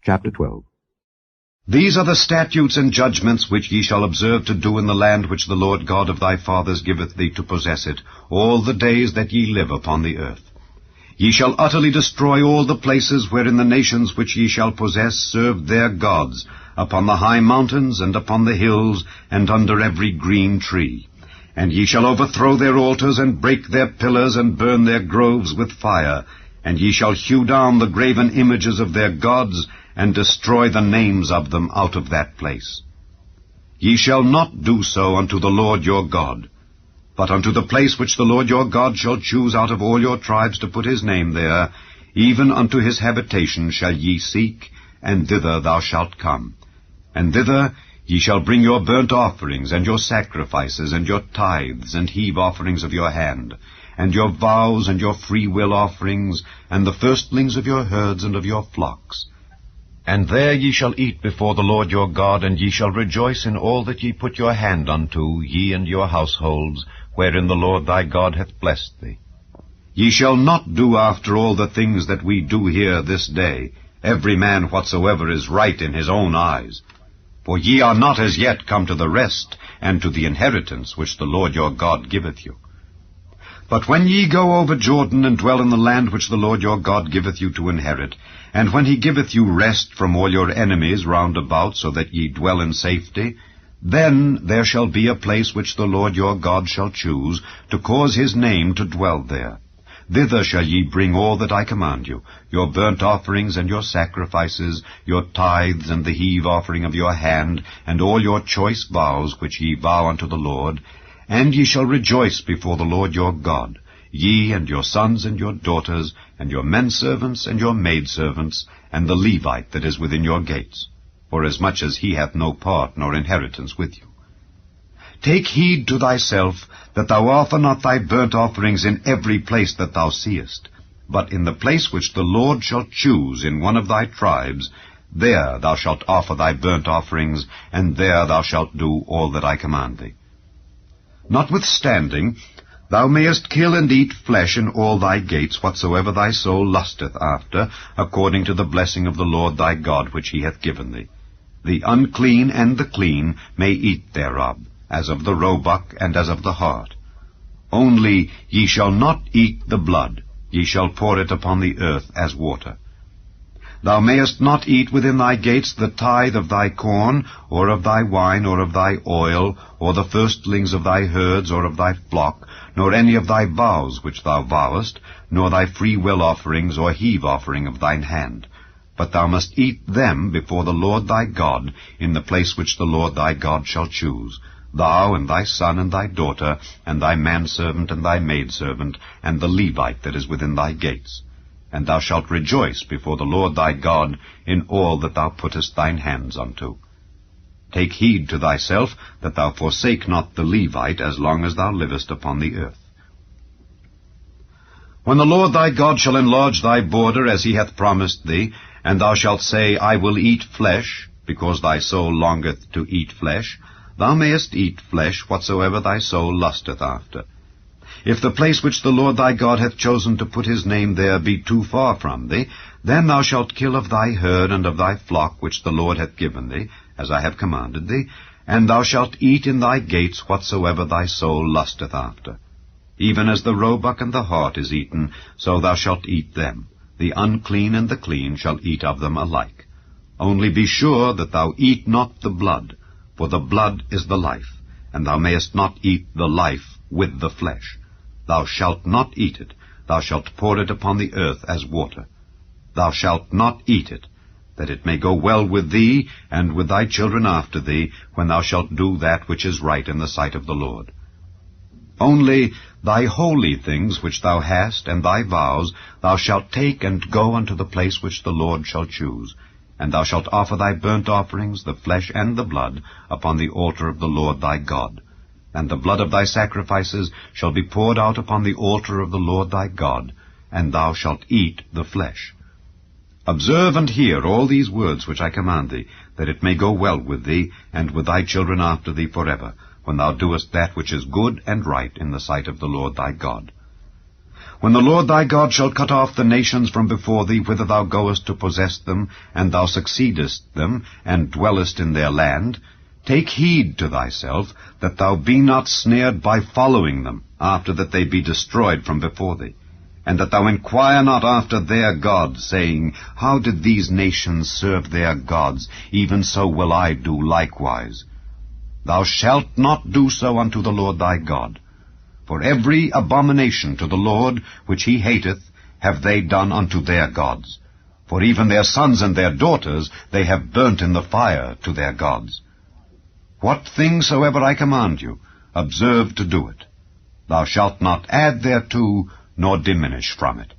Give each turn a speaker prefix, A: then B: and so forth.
A: Chapter 12.
B: These are the statutes and judgments which ye shall observe to do in the land which the Lord God of thy fathers giveth thee to possess it, all the days that ye live upon the earth. Ye shall utterly destroy all the places wherein the nations which ye shall possess serve their gods, upon the high mountains, and upon the hills, and under every green tree. And ye shall overthrow their altars, and break their pillars, and burn their groves with fire. And ye shall hew down the graven images of their gods, and destroy the names of them out of that place. Ye shall not do so unto the Lord your God, but unto the place which the Lord your God shall choose out of all your tribes to put his name there, even unto his habitation shall ye seek, and thither thou shalt come. And thither ye shall bring your burnt offerings, and your sacrifices, and your tithes, and heave offerings of your hand, and your vows, and your free will offerings, and the firstlings of your herds and of your flocks. And there ye shall eat before the Lord your God, and ye shall rejoice in all that ye put your hand unto, ye and your households, wherein the Lord thy God hath blessed thee. Ye shall not do after all the things that we do here this day, every man whatsoever is right in his own eyes. For ye are not as yet come to the rest, and to the inheritance which the Lord your God giveth you. But when ye go over Jordan, and dwell in the land which the Lord your God giveth you to inherit, and when he giveth you rest from all your enemies round about, so that ye dwell in safety, then there shall be a place which the Lord your God shall choose, to cause his name to dwell there. Thither shall ye bring all that I command you, your burnt offerings and your sacrifices, your tithes and the heave offering of your hand, and all your choice vows which ye vow unto the Lord. And ye shall rejoice before the Lord your God, ye and your sons and your daughters, and your menservants and your maidservants, and the Levite that is within your gates, forasmuch as he hath no part nor inheritance with you. Take heed to thyself, that thou offer not thy burnt offerings in every place that thou seest, but in the place which the Lord shall choose in one of thy tribes, there thou shalt offer thy burnt offerings, and there thou shalt do all that I command thee. Notwithstanding, thou mayest kill and eat flesh in all thy gates, whatsoever thy soul lusteth after, according to the blessing of the Lord thy God which he hath given thee. The unclean and the clean may eat thereof, as of the roebuck and as of the hart. Only ye shall not eat the blood, ye shall pour it upon the earth as water. Thou mayest not eat within thy gates the tithe of thy corn, or of thy wine, or of thy oil, or the firstlings of thy herds, or of thy flock, nor any of thy vows which thou vowest, nor thy free will offerings, or heave offering of thine hand. But thou must eat them before the Lord thy God, in the place which the Lord thy God shall choose, thou and thy son and thy daughter, and thy manservant and thy maidservant, and the Levite that is within thy gates. And thou shalt rejoice before the Lord thy God in all that thou puttest thine hands unto. Take heed to thyself, that thou forsake not the Levite as long as thou livest upon the earth. When the Lord thy God shall enlarge thy border as he hath promised thee, and thou shalt say, I will eat flesh, because thy soul longeth to eat flesh, thou mayest eat flesh whatsoever thy soul lusteth after. If the place which the Lord thy God hath chosen to put his name there be too far from thee, then thou shalt kill of thy herd and of thy flock which the Lord hath given thee, as I have commanded thee, and thou shalt eat in thy gates whatsoever thy soul lusteth after. Even as the roebuck and the hart is eaten, so thou shalt eat them. The unclean and the clean shall eat of them alike. Only be sure that thou eat not the blood, for the blood is the life, and thou mayest not eat the life with the flesh. Thou shalt not eat it, thou shalt pour it upon the earth as water. Thou shalt not eat it, that it may go well with thee, and with thy children after thee, when thou shalt do that which is right in the sight of the Lord. Only thy holy things which thou hast, and thy vows, thou shalt take and go unto the place which the Lord shall choose, and thou shalt offer thy burnt offerings, the flesh and the blood, upon the altar of the Lord thy God. And the blood of thy sacrifices shall be poured out upon the altar of the Lord thy God, and thou shalt eat the flesh. Observe and hear all these words which I command thee, that it may go well with thee, and with thy children after thee forever, when thou doest that which is good and right in the sight of the Lord thy God. When the Lord thy God shall cut off the nations from before thee, whither thou goest to possess them, and thou succeedest them, and dwellest in their land, take heed to thyself, that thou be not snared by following them, after that they be destroyed from before thee, and that thou inquire not after their gods, saying, How did these nations serve their gods? Even so will I do likewise. Thou shalt not do so unto the Lord thy God. For every abomination to the Lord, which he hateth, have they done unto their gods. For even their sons and their daughters they have burnt in the fire to their gods. What thing soever I command you, observe to do it. Thou shalt not add thereto, nor diminish from it.